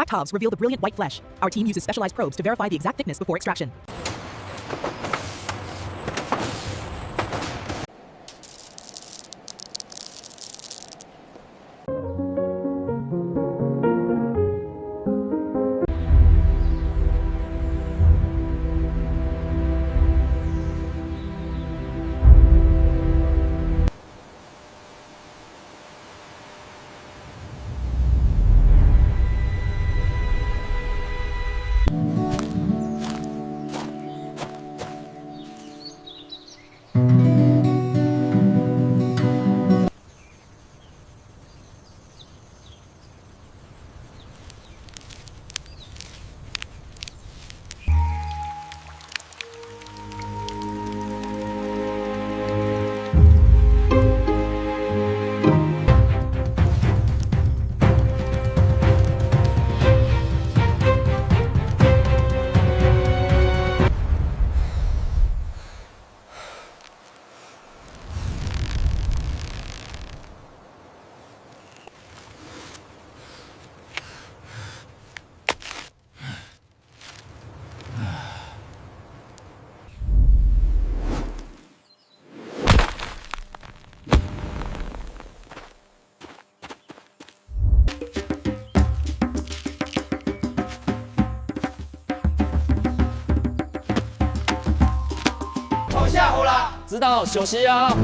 cracked halves reveal the brilliant white flesh. Our team uses specialized probes to verify the exact thickness before extraction.知道，休息啊。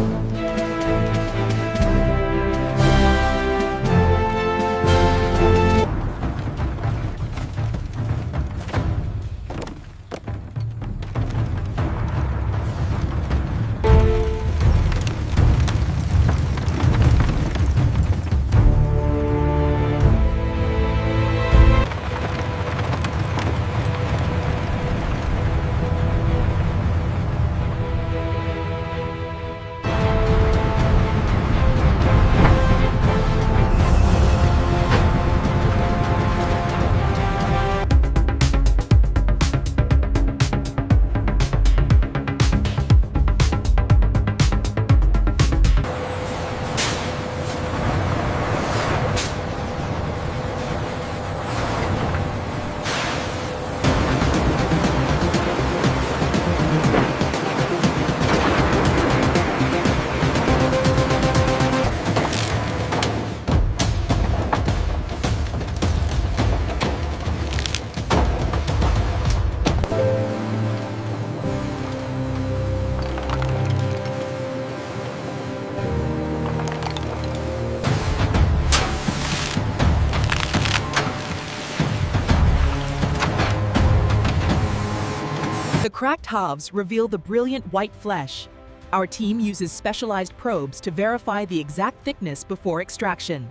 The cracked halves reveal the brilliant white flesh. Our team uses specialized probes to verify the exact thickness before extraction.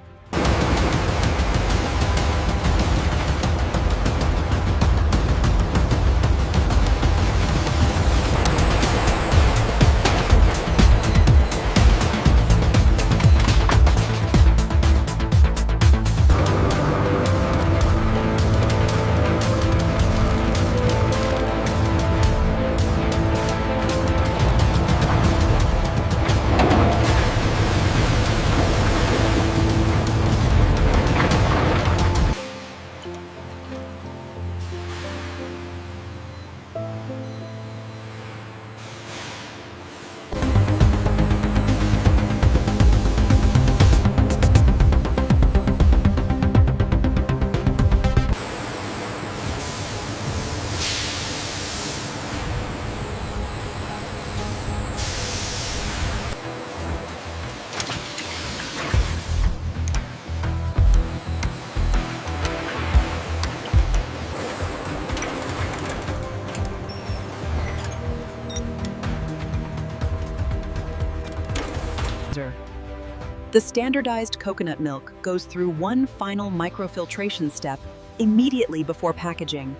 The standardized coconut milk goes through one final microfiltration step immediately before packaging.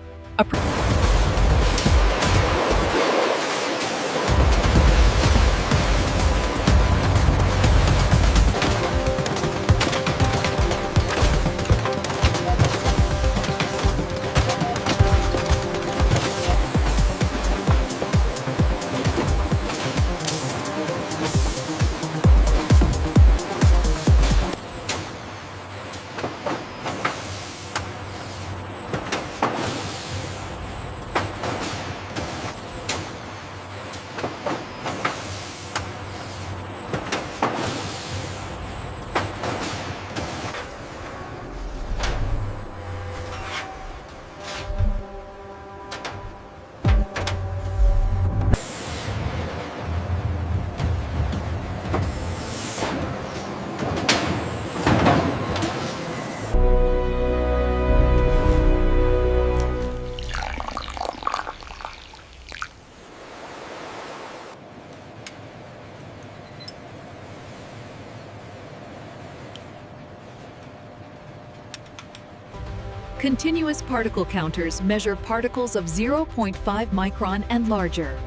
Continuous particle counters measure particles of 0.5 micron and larger.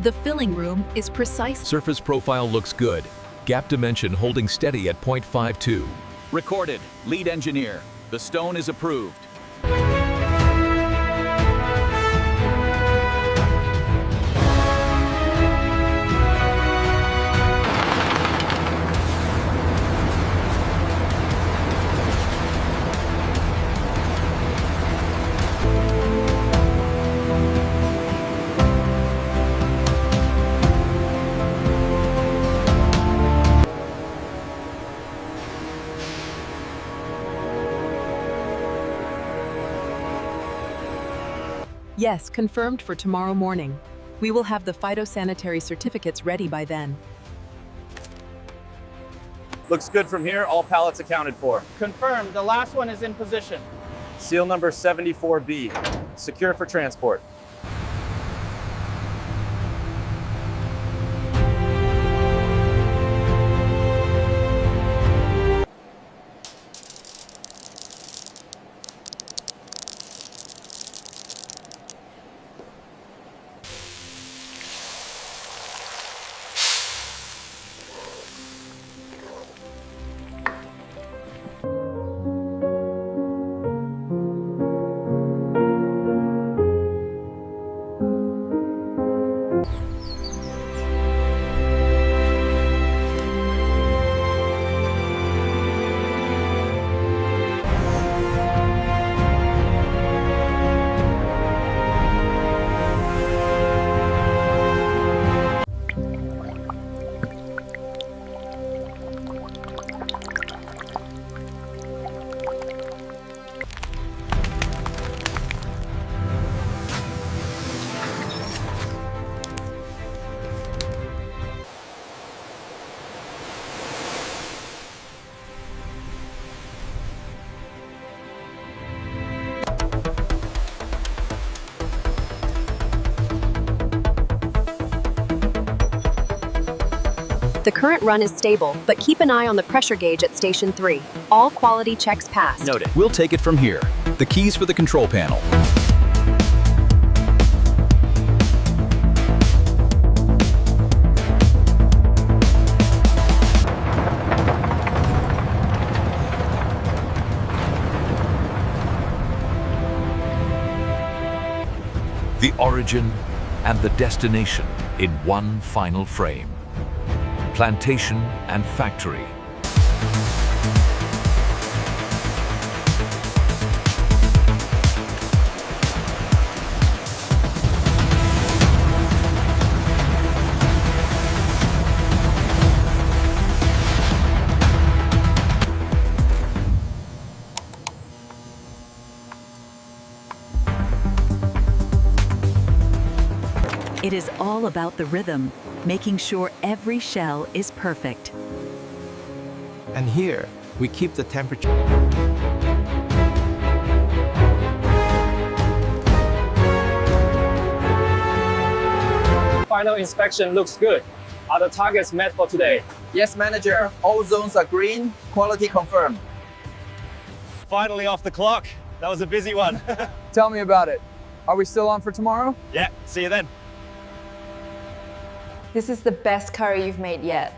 The filling room is precise. Surface profile looks good. Gap dimension holding steady at 0.52. Recorded. Lead engineer. The stone is approved. Yes, confirmed for tomorrow morning. We will have the phytosanitary certificates ready by then. Looks good from here, all pallets accounted for. Confirmed, the last one is in position. Seal number 74B, secure for transport. The current run is stable, but keep an eye on the pressure gauge at Station 3. All quality checks passed. Noted. We'll take it from here. The keys for the control panel. The origin and the destination in one final frame. Plantation and factory. It is all about the rhythm, making sure every shell is perfect. And here, we keep the temperature. Final inspection looks good. Are the targets met for today? Yes, manager. All zones are green. Quality confirmed. Finally off the clock. That was a busy one. Tell me about it. Are we still on for tomorrow? Yeah, see you then. This is the best curry you've made yet.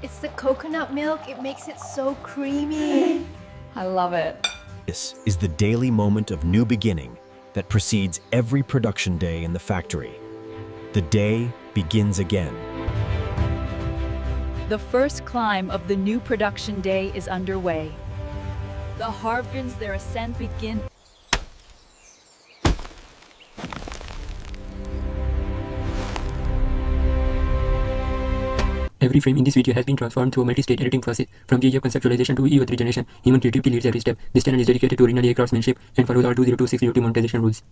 It's the coconut milk. It makes it so creamy. I love it. This is the daily moment of new beginning that precedes every production day in the factory. The day begins again. The first climb of the new production day is underway. The Harvins their ascent begin. Every frame in this video has been transformed through a multi-stage editing process, from GIF conceptualization to EO3 generation. Human creativity leads every step. This channel is dedicated to original AI craftsmanship and follows all 20260 monetization rules.